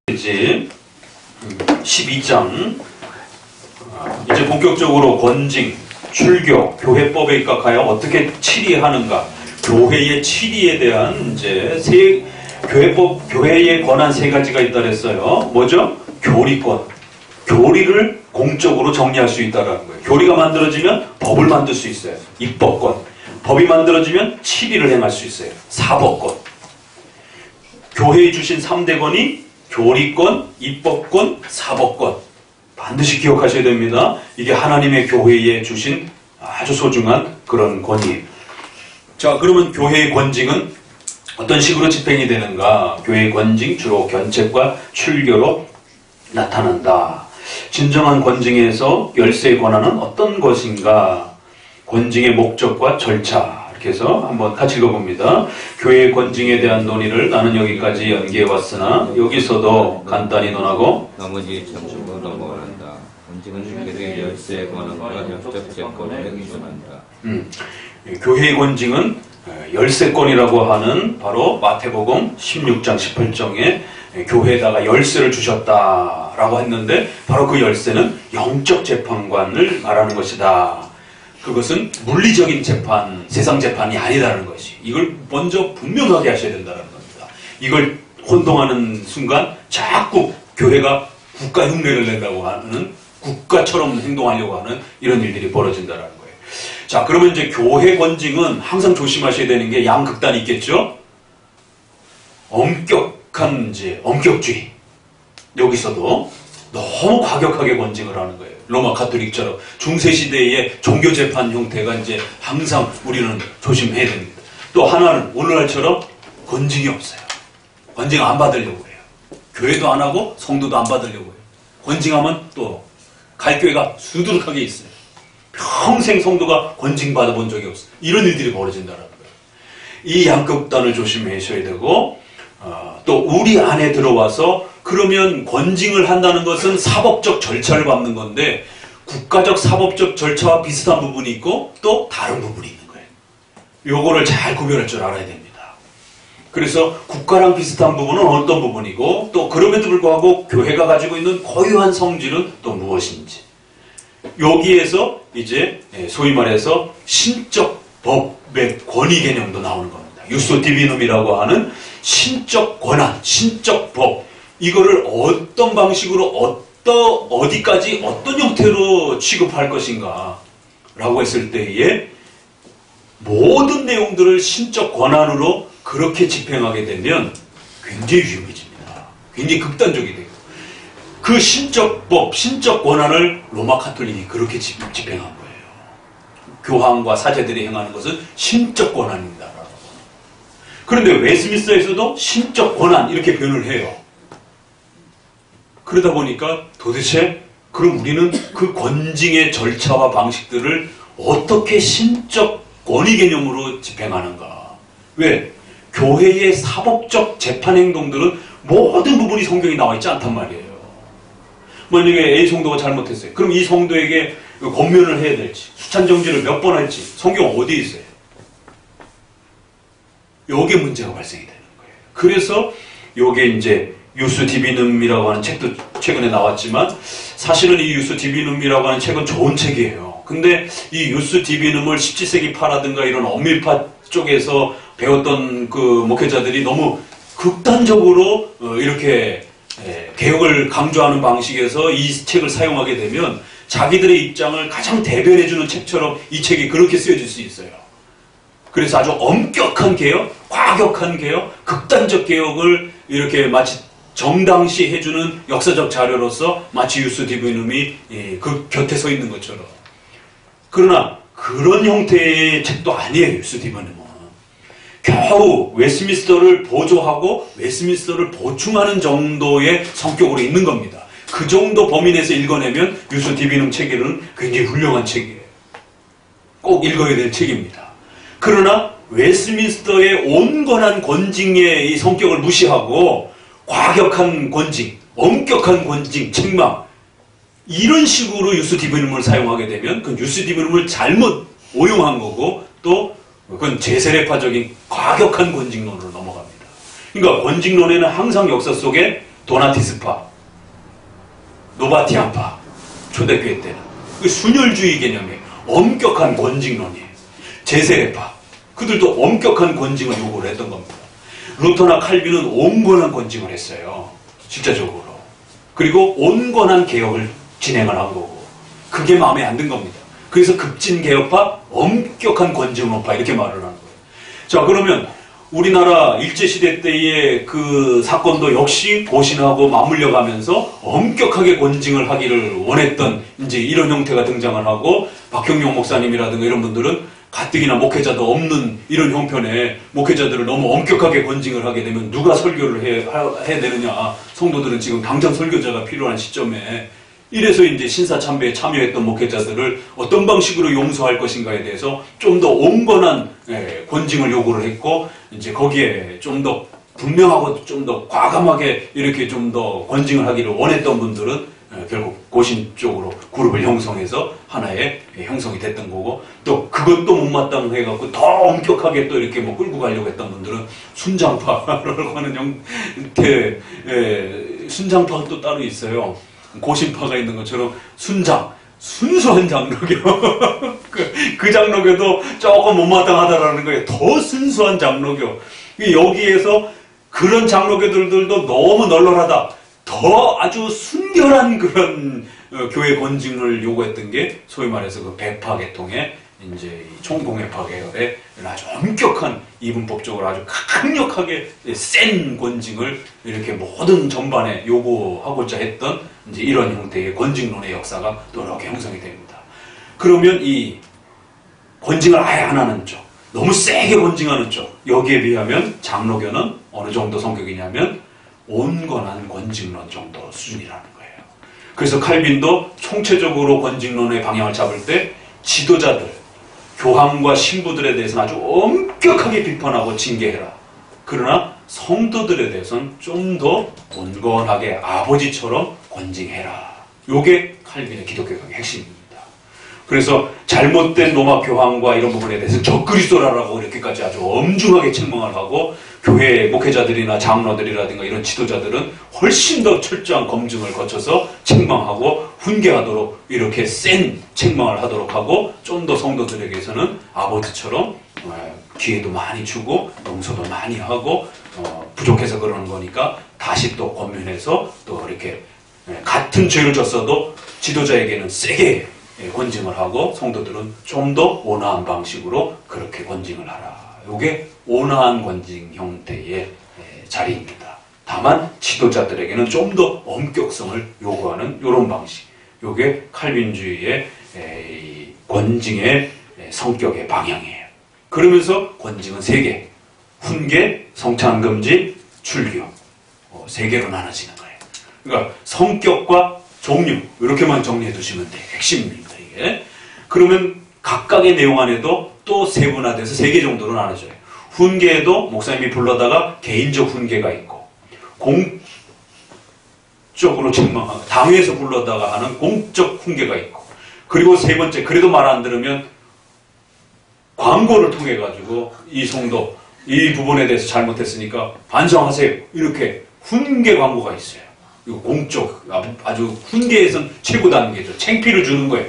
이제 12장 이제 본격적으로 권징, 출교, 교회법에 입각하여 어떻게 치리하는가, 교회의 치리에 대한 이제 교회의 권한 세 가지가 있다 그랬어요. 뭐죠? 교리권, 교리를 공적으로 정리할 수 있다라는 거예요. 교리가 만들어지면 법을 만들 수 있어요. 입법권, 법이 만들어지면 치리를 행할 수 있어요. 사법권. 교회에 주신 3대 권이 교리권, 입법권, 사법권. 반드시 기억하셔야 됩니다. 이게 하나님의 교회에 주신 아주 소중한 그런 권위예요. 자, 그러면 교회의 권징은 어떤 식으로 집행이 되는가? 교회의 권징 주로 견책과 출교로 나타난다. 진정한 권징에서 열쇠의 권한은 어떤 것인가? 권징의 목적과 절차. 이렇게 해서 한번 같이 읽어봅니다. 교회의 권징에 대한 논의를 나는 여기까지 연기해왔으나 여기서도 간단히 논하고 나머지 점수로 넘어간다. 권징은 교회의 열쇠의 권한과 역적 제권을 의존한다. 교회의 권징은 열쇠권이라고 하는 바로 마태복음 16장 18장에 교회에다가 열쇠를 주셨다라고 했는데 바로 그 열쇠는 영적 재판관을 말하는 것이다. 그것은 물리적인 재판, 세상 재판이 아니라는 것이. 이걸 먼저 분명하게 하셔야 된다는 겁니다. 이걸 혼동하는 순간 자꾸 교회가 국가 흉내를 낸다고 하는, 국가처럼 행동하려고 하는 이런 일들이 벌어진다는 거예요. 자, 그러면 이제 교회 권징은 항상 조심하셔야 되는 게 양극단이 있겠죠? 엄격한 엄격주의. 여기서도 너무 과격하게 권징을 하는 거예요. 로마 가톨릭처럼 중세시대의 종교재판 형태가 이제 항상 우리는 조심해야 됩니다. 또 하나는 오늘날처럼 권징이 없어요. 권징 안 받으려고 해요. 교회도 안 하고 성도도 안 받으려고 해요. 권징하면 또 갈 교회가 수두룩하게 있어요. 평생 성도가 권징 받아본 적이 없어요. 이런 일들이 벌어진다는 거예요. 이 양극단을 조심하셔야 되고, 또 우리 안에 들어와서 그러면 권징을 한다는 것은 사법적 절차를 밟는 건데 국가적 사법적 절차와 비슷한 부분이 있고 또 다른 부분이 있는 거예요. 요거를 잘 구별할 줄 알아야 됩니다. 그래서 국가랑 비슷한 부분은 어떤 부분이고 또 그럼에도 불구하고 교회가 가지고 있는 고유한 성질은 또 무엇인지, 여기에서 이제 소위 말해서 신적 법의 권위 개념도 나오는 겁니다. 유소 디비눔이라고 하는 신적 권한, 신적 법, 이거를 어떤 방식으로 어디까지 어떤 형태로 취급할 것인가 라고 했을 때에 모든 내용들을 신적 권한으로 그렇게 집행하게 되면 굉장히 위험해집니다. 굉장히 극단적이 돼요. 그 신적 법, 신적 권한을 로마 가톨릭이 그렇게 집행한 거예요. 교황과 사제들이 행하는 것은 신적 권한입니다. 그런데 웨스민스터에서도 신적 권한 이렇게 표현을 해요. 그러다 보니까 도대체 그럼 우리는 그 권징의 절차와 방식들을 어떻게 신적 권위 개념으로 집행하는가? 왜? 교회의 사법적 재판 행동들은 모든 부분이 성경에 나와 있지 않단 말이에요. 만약에 A 성도가 잘못했어요. 그럼 이 성도에게 권면을 해야 될지, 수찬정지를 몇 번 할지 성경 어디에 있어요? 여기에 문제가 발생이 되는 거예요. 그래서 요게 이제 유스 디비눔이라고 하는 책도 최근에 나왔지만 사실은 이 유스 디비눔이라고 하는 책은 좋은 책이에요. 근데 이 유스 디비눔을 17세기 파라든가 이런 엄밀파 쪽에서 배웠던 그 목회자들이 너무 극단적으로 이렇게 개혁을 강조하는 방식에서 이 책을 사용하게 되면 자기들의 입장을 가장 대변해주는 책처럼 이 책이 그렇게 쓰여질 수 있어요. 그래서 아주 엄격한 개혁, 과격한 개혁, 극단적 개혁을 이렇게 마치 정당시 해주는 역사적 자료로서 마치 유스 디비눔이 그 곁에 서 있는 것처럼. 그러나 그런 형태의 책도 아니에요. 유스 디비눔은. 겨우 웨스민스터를 보조하고 웨스민스터를 보충하는 정도의 성격으로 있는 겁니다. 그 정도 범위 내에서 읽어내면 유스 디비눔 책에는 굉장히 훌륭한 책이에요. 꼭 읽어야 될 책입니다. 그러나 웨스민스터의 온건한 권징의 이 성격을 무시하고 과격한 권징, 엄격한 권징, 책망, 이런 식으로 유스 디비눔을 사용하게 되면 그 유스 디비눔을 잘못 오용한 거고 또 그건 제세례파적인 과격한 권징론으로 넘어갑니다. 그러니까 권징론에는 항상 역사 속에 도나티스파, 노바티안파, 초대교회 때는 그 순혈주의 개념이에요. 엄격한 권직론이에요. 제세례파, 그들도 엄격한 권징을 요구를 했던 겁니다. 루터나 칼빈은 온건한 권징을 했어요. 실제적으로. 그리고 온건한 개혁을 진행을 한 거고, 그게 마음에 안 든 겁니다. 그래서 급진개혁파, 엄격한 권징론파 이렇게 말을 하는 거예요. 자, 그러면 우리나라 일제시대 때의 그 사건도 역시 고신하고 맞물려 가면서 엄격하게 권징을 하기를 원했던 이제 이런 형태가 등장을 하고, 박형용 목사님이라든가 이런 분들은 가뜩이나 목회자도 없는 이런 형편에 목회자들을 너무 엄격하게 권징을 하게 되면 누가 설교를 해야 되느냐. 성도들은 지금 당장 설교자가 필요한 시점에, 이래서 이제 신사참배에 참여했던 목회자들을 어떤 방식으로 용서할 것인가에 대해서 좀 더 온건한 권징을 요구를 했고, 이제 거기에 좀 더 분명하고 좀 더 과감하게 이렇게 좀 더 권징을 하기를 원했던 분들은 결국 고신 쪽으로 그룹을 형성해서 하나의 형성이 됐던 거고, 또 그것도 못마땅해갖고 더 엄격하게 또 이렇게 뭐 끌고 가려고 했던 분들은 순장파라고 하는 형태, 순장파가 또 따로 있어요. 고신파가 있는 것처럼 순수한 장로교. 그 장로교도 조금 못마땅하다라는 거예요. 더 순수한 장로교. 여기에서 그런 장로교들도 너무 널널하다. 더 아주 순결한 그런 교회 권징을 요구했던 게 소위 말해서 그 백파 계통의 이제 총공회파 계열의 아주 엄격한 이분법적으로 아주 강력하게 센 권징을 이렇게 모든 전반에 요구하고자 했던 이제 이런 형태의 권징론의 역사가 또 이렇게 형성이 됩니다. 그러면 이 권징을 아예 안 하는 쪽, 너무 세게 권징하는 쪽, 여기에 비하면 장로교는 어느 정도 성격이냐면 온건한 권징론 정도 수준이라는 거예요. 그래서 칼빈도 총체적으로 권징론의 방향을 잡을 때 지도자들, 교황과 신부들에 대해서는 아주 엄격하게 비판하고 징계해라. 그러나 성도들에 대해서는 좀 더 온건하게 아버지처럼 권징해라. 요게 칼빈의 기독교의 핵심입니다. 그래서 잘못된 로마 교황과 이런 부분에 대해서 적그리스도라고 이렇게까지 아주 엄중하게 책망을 하고, 교회 목회자들이나 장로들이라든가 이런 지도자들은 훨씬 더 철저한 검증을 거쳐서 책망하고 훈계하도록 이렇게 센 책망을 하도록 하고, 좀 더 성도들에게서는 아버지처럼 기회도 많이 주고 용서도 많이 하고, 부족해서 그러는 거니까 다시 또 권면해서 또 이렇게 같은 죄를 졌어도 지도자에게는 세게 권징을 하고, 성도들은 좀 더 온화한 방식으로 그렇게 권징을 하라. 이게 온화한 권징 형태의 자리입니다. 다만 지도자들에게는 좀 더 엄격성을 요구하는 이런 방식. 이게 칼빈주의의 권징의 성격의 방향이에요. 그러면서 권징은 세 개. 훈계, 성찬금지, 출교. 세 개로 나눠지는 거예요. 그러니까 성격과 종류 이렇게만 정리해 두시면 돼요. 핵심입니다. 이게. 그러면 각각의 내용 안에도 또 세분화돼서 세 개 정도로 나눠져요. 훈계에도 목사님이 불러다가 개인적 훈계가 있고, 공적으로 책망하고 당회에서 불러다가 하는 공적 훈계가 있고, 그리고 세 번째, 그래도 말 안 들으면 광고를 통해 가지고 이 성도 이 부분에 대해서 잘못했으니까 반성하세요. 이렇게 훈계 광고가 있어요. 이거 공적, 아주 훈계에선 최고 단계죠. 창피를 주는 거예요.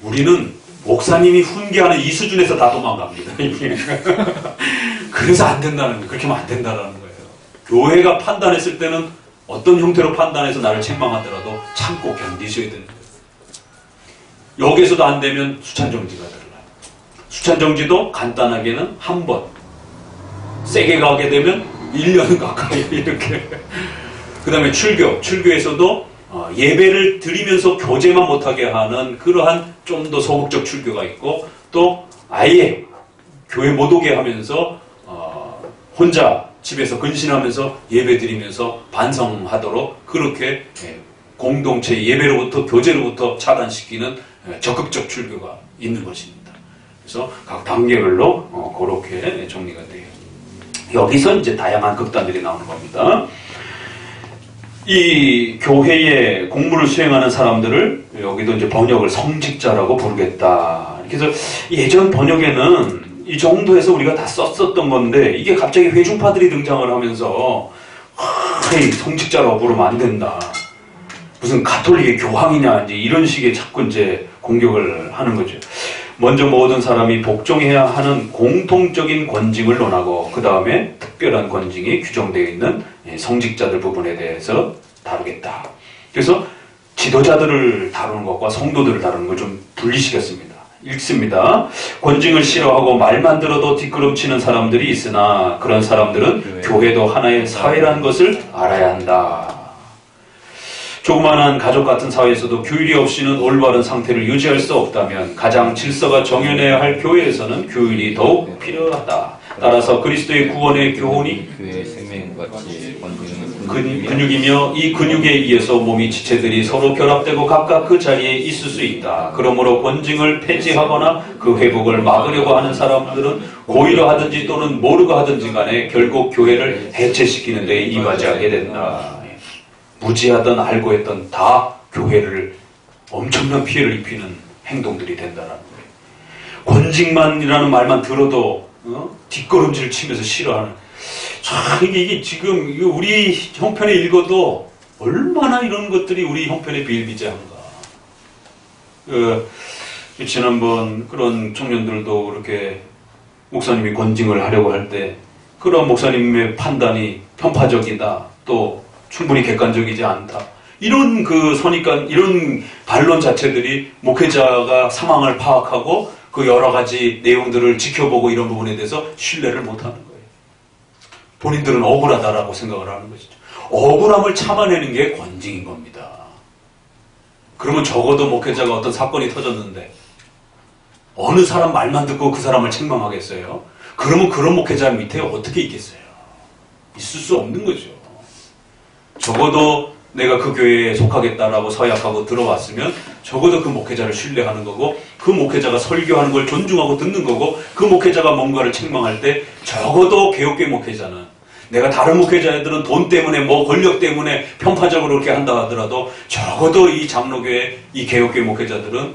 우리는 목사님이 훈계하는 이 수준에서 다 도망갑니다. 그래서 안 된다는 거예요. 그렇게 하면 안 된다는 거예요. 교회가 판단했을 때는 어떤 형태로 판단해서 나를 책망하더라도 참고 견디셔야 되는 거예요. 여기에서도 안 되면 수찬정지가 들어가요. 수찬정지도 간단하게는 한 번, 세게 가게 되면 1년 가까이 이렇게. 그 다음에 출교에서도 예배를 드리면서 교제만 못하게 하는 그러한 좀 더 소극적 출교가 있고, 또 아예 교회 못 오게 하면서 혼자 집에서 근신하면서 예배 드리면서 반성하도록 그렇게 공동체 예배로부터 교제로부터 차단시키는 적극적 출교가 있는 것입니다. 그래서 각 단계별로 그렇게 정리가 돼요. 여기서 이제 다양한 극단들이 나오는 겁니다. 이 교회의 공무를 수행하는 사람들을 여기도 이제 번역을 성직자라고 부르겠다. 그래서 예전 번역에는 이 정도에서 우리가 다 썼었던 건데, 이게 갑자기 회중파들이 등장을 하면서 도저히 성직자라고 부르면 안 된다. 무슨 가톨릭의 교황이냐, 이제 이런 식의 자꾸 이제 공격을 하는 거죠. 먼저 모든 사람이 복종해야 하는 공통적인 권징을 논하고, 그 다음에 특별한 권징이 규정되어 있는 성직자들 부분에 대해서 다루겠다. 그래서 지도자들을 다루는 것과 성도들을 다루는 걸 좀 분리시켰습니다. 읽습니다. 권징을 싫어하고 말만 들어도 뒷걸음치는 사람들이 있으나 그런 사람들은 교회도 하나의 사회라는 것을 알아야 한다. 조그마한 가족 같은 사회에서도 규율이 없이는 올바른 상태를 유지할 수 없다면 가장 질서가 정연해야 할 교회에서는 규율이 더욱 필요하다. 따라서 그리스도의 구원의 교훈이 교회의 생명같이 권징을 근육이며 이 근육에 의해서 몸이 지체들이 서로 결합되고 각각 그 자리에 있을 수 있다. 그러므로 권징을 폐지하거나 그 회복을 막으려고 하는 사람들은 고의로 하든지 또는 모르고 하든지 간에 결국 교회를 해체시키는 데 이바지하게 된다. 무지하든 알고 했든 다 교회를 엄청난 피해를 입히는 행동들이 된다는 거예요. 권징만이라는 말만 들어도 뒷걸음질 치면서 싫어하는. 참 이게 지금 우리 형편에 읽어도 얼마나 이런 것들이 우리 형편에 비일비재한가. 지난번 그런 청년들도 그렇게 목사님이 권징을 하려고 할 때 그런 목사님의 판단이 편파적이다. 또 충분히 객관적이지 않다. 이런 선입관, 이런 반론 자체들이 목회자가 상황을 파악하고 그 여러 가지 내용들을 지켜보고 이런 부분에 대해서 신뢰를 못하는 거예요. 본인들은 억울하다라고 생각을 하는 것이죠. 억울함을 참아내는 게 권징인 겁니다. 그러면 적어도 목회자가 어떤 사건이 터졌는데 어느 사람 말만 듣고 그 사람을 책망하겠어요? 그러면 그런 목회자 밑에 어떻게 있겠어요? 있을 수 없는 거죠. 적어도 내가 그 교회에 속하겠다라고 서약하고 들어왔으면 적어도 그 목회자를 신뢰하는 거고 그 목회자가 설교하는 걸 존중하고 듣는 거고 그 목회자가 뭔가를 책망할 때 적어도 개혁교회 목회자는 내가 다른 목회자들은 돈 때문에 뭐 권력 때문에 편파적으로 그렇게 한다 하더라도 적어도 이 장로교회 이 개혁교회 목회자들은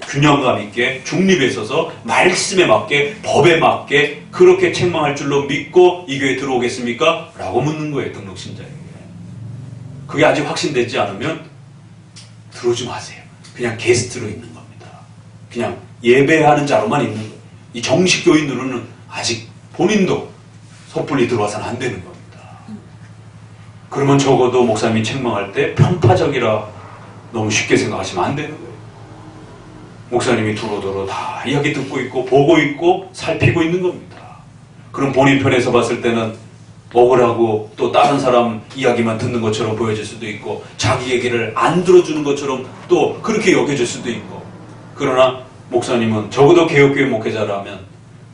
균형감 있게 중립에 서서 말씀에 맞게 법에 맞게 그렇게 책망할 줄로 믿고 이 교회에 들어오겠습니까? 라고 묻는 거예요. 등록신자에게. 그게 아직 확신되지 않으면 들어오지 마세요. 그냥 게스트로 있는 겁니다. 그냥 예배하는 자로만 있는 거예요. 이 정식 교인으로는 아직 본인도 섣불리 들어와서는 안 되는 겁니다. 그러면 적어도 목사님이 책망할 때 편파적이라 너무 쉽게 생각하시면 안 되는 거예요. 목사님이 두루두루 다 이야기 듣고 있고 보고 있고 살피고 있는 겁니다. 그럼 본인 편에서 봤을 때는 억울하고 또 다른 사람 이야기만 듣는 것처럼 보여질 수도 있고 자기 얘기를 안 들어주는 것처럼 또 그렇게 여겨질 수도 있고 그러나 목사님은 적어도 개혁교회 목회자라면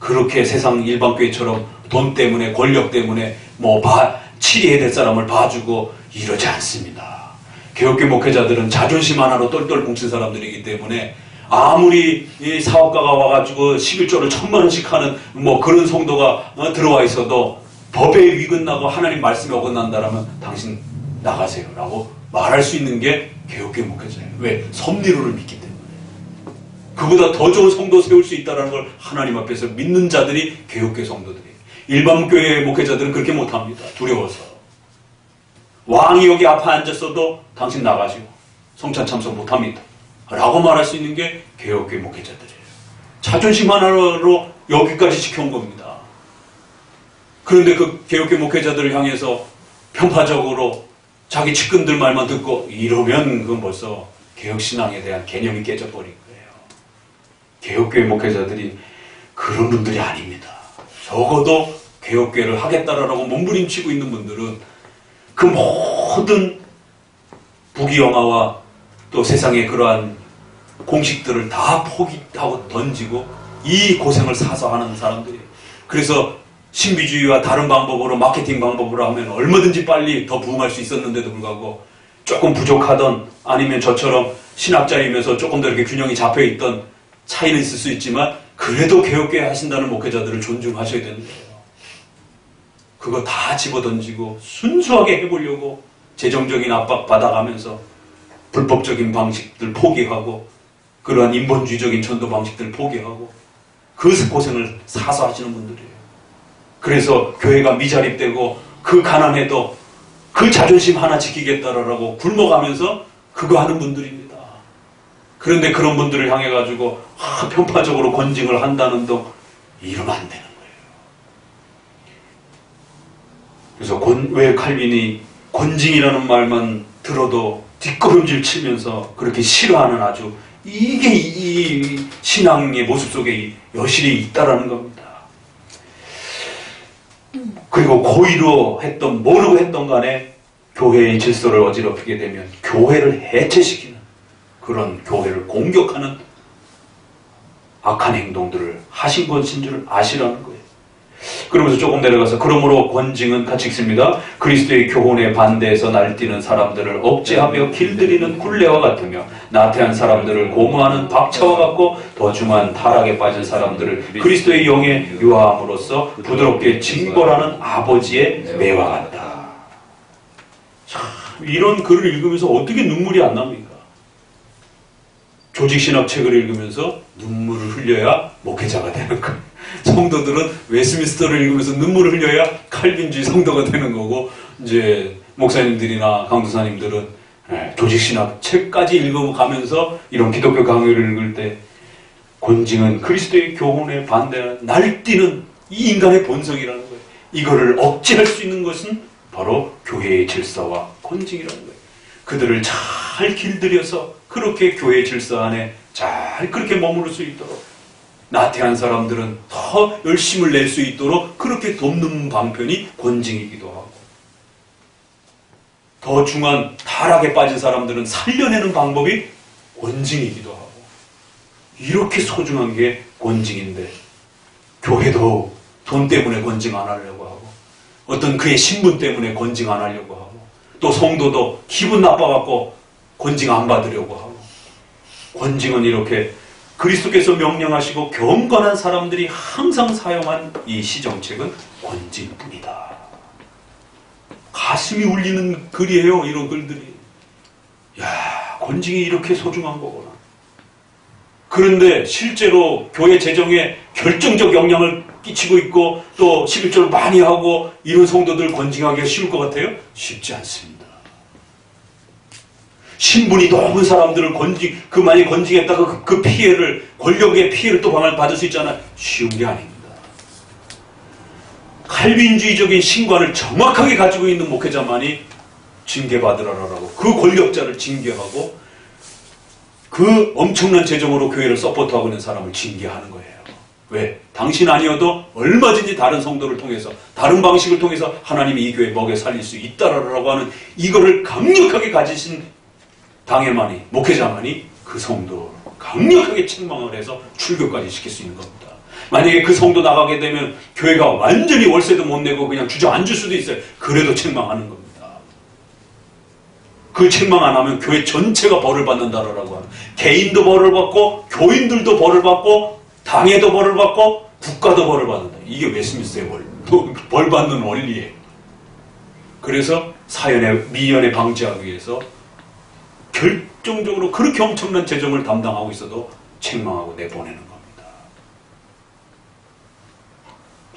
그렇게 세상 일반교회처럼 돈 때문에 권력 때문에 치리해야 될 사람을 봐주고 이러지 않습니다. 개혁교회 목회자들은 자존심 하나로 똘똘 뭉친 사람들이기 때문에 아무리 이 사업가가 와가지고 11조를 1000만원씩 하는 그런 성도가 들어와 있어도 법에 위근나고 하나님 말씀에 어긋난다라면 당신 나가세요 라고 말할 수 있는 게 개혁교회 목회자예요. 왜? 섭리로를 믿기 때문에. 그보다 더 좋은 성도 세울 수 있다는 걸 하나님 앞에서 믿는 자들이 개혁교회 성도들이에요. 일반 교회 목회자들은 그렇게 못합니다. 두려워서. 왕이 여기 앞에 앉았어도 당신 나가시고 성찬 참석 못합니다 라고 말할 수 있는 게 개혁교회 목회자들이에요. 자존심 하나로 여기까지 지켜온 겁니다. 그런데 그 개혁교회 목회자들을 향해서 편파적으로 자기 측근들 말만 듣고 이러면 그건 벌써 개혁신앙에 대한 개념이 깨져버린 거예요. 개혁교회 목회자들이 그런 분들이 아닙니다. 적어도 개혁교회를 하겠다라고 몸부림치고 있는 분들은 그 모든 부귀영화와 또 세상의 그러한 공식들을 다 포기하고 던지고 이 고생을 사서 하는 사람들이에요. 그래서 신비주의와 다른 방법으로 마케팅 방법으로 하면 얼마든지 빨리 더 부흥할 수 있었는데도 불구하고 조금 부족하던 아니면 저처럼 신학자이면서 조금 더 이렇게 균형이 잡혀있던 차이는 있을 수 있지만 그래도 개혁교회 하신다는 목회자들을 존중하셔야 되는 거예요. 그거 다 집어던지고 순수하게 해보려고 재정적인 압박 받아가면서 불법적인 방식들 포기하고 그러한 인본주의적인 전도 방식들 포기하고 그 고생을 사서 하시는 분들이에요. 그래서 교회가 미자립되고 그 가난해도 그 자존심 하나 지키겠다라고 굶어가면서 그거 하는 분들입니다. 그런데 그런 분들을 향해 가지고 편파적으로 권징을 한다는 등 이러면 안 되는 거예요. 그래서 왜 칼빈이 권징이라는 말만 들어도 뒷걸음질 치면서 그렇게 싫어하는 아주 이게 이 신앙의 모습 속에 여실히 있다라는 겁니다. 그리고 고의로 했던 모르고 했던 간에 교회의 질서를 어지럽히게 되면 교회를 해체시키는 그런 교회를 공격하는 악한 행동들을 하신 것인 줄 아시라는 거예요. 그러면서 조금 내려가서 그러므로 권징은 같이 읽습니다. 그리스도의 교훈에 반대해서 날뛰는 사람들을 억제하며 길들이는 굴레와 같으며 나태한 사람들을 고무하는 박차와 같고 더 중한 타락에 빠진 사람들을 그리스도의 영에 유하함으로써 부드럽게 징벌하는 아버지의 매와 같다. 참, 이런 글을 읽으면서 어떻게 눈물이 안 납니까? 조직신학 책을 읽으면서 눈물을 흘려야 목회자가 되는 거예요. 성도들은 웨스민스터를 읽으면서 눈물을 흘려야 칼빈주의 성도가 되는 거고, 이제 목사님들이나 강도사님들은 조직신학 책까지 읽어가면서 이런 기독교 강의를 읽을 때 권징은 그리스도의 교훈에 반대하는 날뛰는 이 인간의 본성이라는 거예요. 이거를 억제할 수 있는 것은 바로 교회의 질서와 권징이라는 거예요. 그들을 잘 길들여서 그렇게 교회의 질서 안에 잘 그렇게 머무를 수 있도록, 나태한 사람들은 더 열심을 낼 수 있도록 그렇게 돕는 방편이 권징이기도 하고, 더 중한 타락에 빠진 사람들은 살려내는 방법이 권징이기도 하고, 이렇게 소중한 게 권징인데 교회도 돈 때문에 권징 안 하려고 하고, 어떤 그의 신분 때문에 권징 안 하려고 하고, 또 성도도 기분 나빠갖고 권징 안 받으려고 하고, 권징은 이렇게 그리스도께서 명령하시고 경건한 사람들이 항상 사용한 이 시정책은 권징뿐이다. 가슴이 울리는 글이에요, 이런 글들이. 야, 권징이 이렇게 소중한 거구나. 그런데 실제로 교회 재정에 결정적 영향을 끼치고 있고 또 11조를 많이 하고 이런 성도들 권징하기가 쉬울 것 같아요? 쉽지 않습니다. 신분이 높은 사람들을 많이 권징했다가 그 피해를, 권력의 피해를 또 받을 수 있잖아요. 쉬운 게 아닙니다. 칼빈주의적인 신관을 정확하게 가지고 있는 목회자만이 징계받으라라고 그 권력자를 징계하고 그 엄청난 재정으로 교회를 서포트하고 있는 사람을 징계하는 거예요. 왜? 당신 아니어도 얼마든지 다른 성도를 통해서, 다른 방식을 통해서 하나님이 이 교회 먹여 살릴 수 있다라고 하는 이거를 강력하게 가지신 당회만이, 목회자만이 그 성도를 강력하게 책망을 해서 출교까지 시킬 수 있는 겁니다. 만약에 그 성도 나가게 되면 교회가 완전히 월세도 못 내고 그냥 주저앉을 수도 있어요. 그래도 책망하는 겁니다. 그 책망 안 하면 교회 전체가 벌을 받는다라고 하는, 개인도 벌을 받고 교인들도 벌을 받고 당회도 벌을 받고 국가도 벌을 받는다. 이게 웨스민스터의 벌 받는 원리예요. 그래서 미연에 방지하기 위해서 결정적으로 그렇게 엄청난 재정을 담당하고 있어도 책망하고 내보내는 겁니다.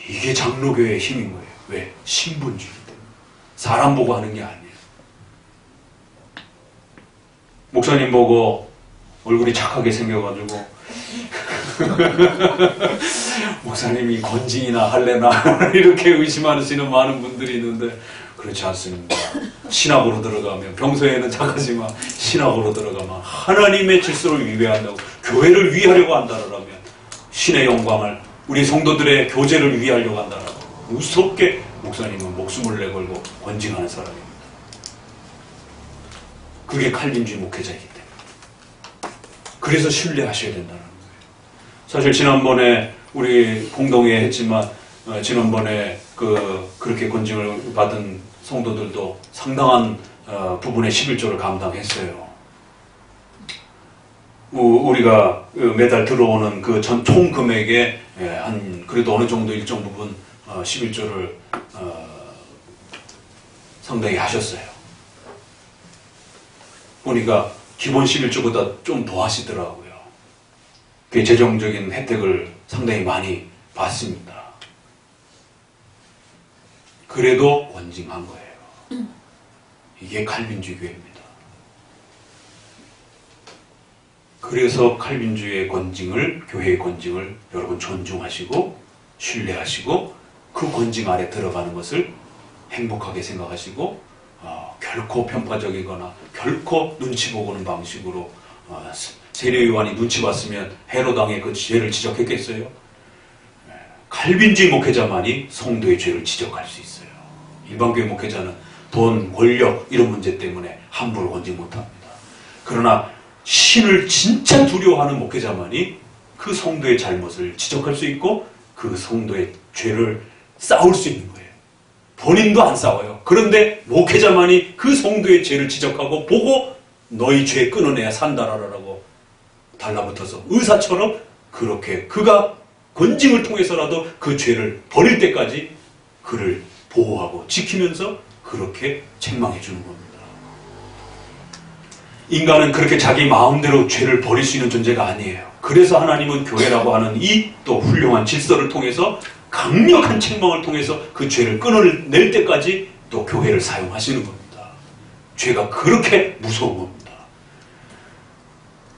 이게 장로교회의 힘인 거예요. 왜? 신분주의 때문에. 사람 보고 하는 게 아니에요. 목사님 보고 얼굴이 착하게 생겨가지고 목사님이 권징이나 할래나 이렇게 의심하시는 많은 분들이 있는데 그렇지 않습니다. 신학으로 들어가면, 평소에는 착하지만 신학으로 들어가면 하나님의 질서를 위배한다고, 교회를 위하려고 한다라면, 신의 영광을, 우리 성도들의 교제를 위하려고 한다라고 무섭게 목사님은 목숨을 내걸고 권징하는 사람입니다. 그게 칼빈주의 목회자이기 때문에. 그래서 신뢰하셔야 된다는 거예요. 사실 지난번에 우리 공동회에 했지만 지난번에 그렇게 권징을 받은 성도들도 상당한 부분의 11조를 감당했어요. 우리가 매달 들어오는 그 전 총 금액의 그래도 어느 정도 일정 부분 11조를 상당히 하셨어요. 보니까 기본 11조보다 좀 더 하시더라고요. 그 재정적인 혜택을 상당히 많이 받습니다. 그래도 권징한 거예요. 이게 칼빈주의 교회입니다. 그래서 칼빈주의의 권징을, 교회의 권징을 여러분 존중하시고 신뢰하시고 그 권징 아래 들어가는 것을 행복하게 생각하시고 결코 편파적이거나 결코 눈치 보고는 방식으로 세례요한이 눈치 봤으면 헤로당의 그 죄를 지적했겠어요? 칼빈주의 목회자만이 성도의 죄를 지적할 수 있어요. 일반교회 목회자는 돈, 권력 이런 문제 때문에 함부로 권징 못합니다. 그러나 신을 진짜 두려워하는 목회자만이 그 성도의 잘못을 지적할 수 있고 그 성도의 죄를 싸울 수 있는 거예요. 본인도 안 싸워요. 그런데 목회자만이 그 성도의 죄를 지적하고 보고 너희 죄 끊어내야 산다라고 달라붙어서 의사처럼 그렇게 그가 권징을 통해서라도 그 죄를 버릴 때까지 그를 보호하고 지키면서 그렇게 책망해 주는 겁니다. 인간은 그렇게 자기 마음대로 죄를 버릴 수 있는 존재가 아니에요. 그래서 하나님은 교회라고 하는 이 또 훌륭한 질서를 통해서 강력한 책망을 통해서 그 죄를 끊어낼 때까지 또 교회를 사용하시는 겁니다. 죄가 그렇게 무서운 겁니다.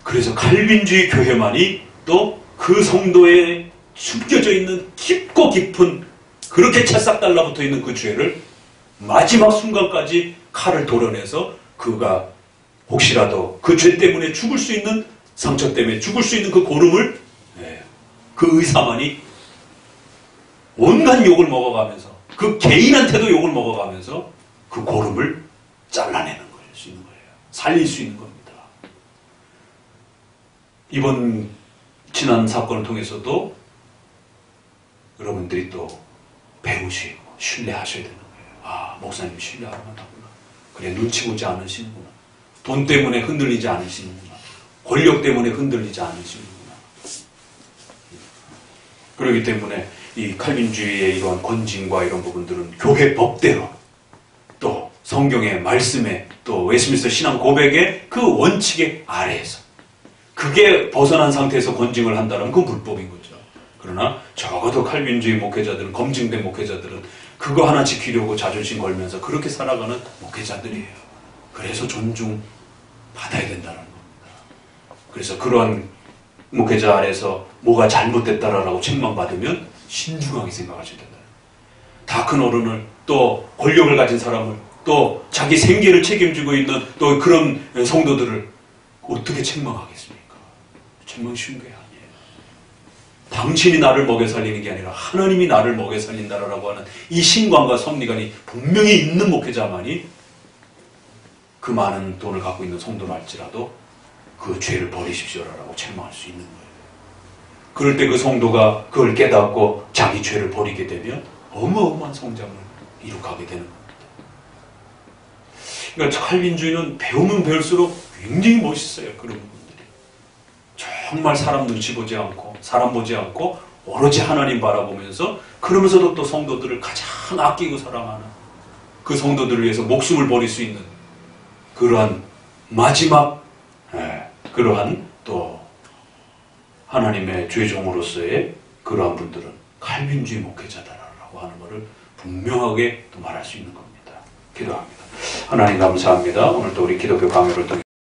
그래서 칼빈주의 교회만이 또 그 성도에 숨겨져 있는 깊고 깊은 그렇게 찰싹 달라붙어 있는 그 죄를 마지막 순간까지 칼을 도려내서 그가 혹시라도 그 죄 때문에 죽을 수 있는 상처 때문에 죽을 수 있는 그 고름을 그 의사만이 온갖 욕을 먹어가면서 그 개인한테도 욕을 먹어가면서 그 고름을 잘라내는 걸 수 있는 거예요. 살릴 수 있는 겁니다. 이번 지난 사건을 통해서도 여러분들이 또 배우시고 신뢰하셔야 되는 거예요. 목사님 신뢰할 만하구나. 그래 눈치 보지 않으시는구나. 돈 때문에 흔들리지 않으시는구나. 권력 때문에 흔들리지 않으시는구나. 그렇기 때문에 이 칼빈주의의 이러한 권징과 이런 부분들은 교회 법대로 또 성경의 말씀에 또 웨스민스터 신앙 고백의 그 원칙의 아래에서 그게 벗어난 상태에서 권징을 한다면 그건 불법인 거죠. 그러나 적어도 칼빈주의 목회자들은 검증된 목회자들은 그거 하나 지키려고 자존심 걸면서 그렇게 살아가는 목회자들이에요. 그래서 존중받아야 된다는 겁니다. 그래서 그러한 목회자 아래서 뭐가 잘못됐다라고 책망받으면 신중하게 생각하셔야 된다. 다 큰 어른을 또 권력을 가진 사람을 또 자기 생계를 책임지고 있는 또 그런 성도들을 어떻게 책망하겠습니까? 책망 쉬운 게 아니에요. 당신이 나를 먹여 살리는 게 아니라 하나님이 나를 먹여 살린다라고 하는 이 신관과 섭리관이 분명히 있는 목회자만이 그 많은 돈을 갖고 있는 성도를 할지라도 그 죄를 버리십시오라고 책망할 수 있는 거예요. 그럴 때 그 성도가 그걸 깨닫고 자기 죄를 버리게 되면 어마어마한 성장을 이룩하게 되는 겁니다. 그러니까 칼빈주의는 배우면 배울수록 굉장히 멋있어요. 그런 분들이. 정말 사람 눈치 보지 않고 사람 보지 않고 오로지 하나님 바라보면서 그러면서도 또 성도들을 가장 아끼고 사랑하는 그 성도들을 위해서 목숨을 버릴 수 있는 그러한 마지막 그러한 또 하나님의 죄종으로서의 그러한 분들은 칼빈주의 목회자다라고 하는 것을 분명하게 또 말할 수 있는 겁니다. 기도합니다. 하나님 감사합니다. 오늘도 우리 기독교 강요를 통해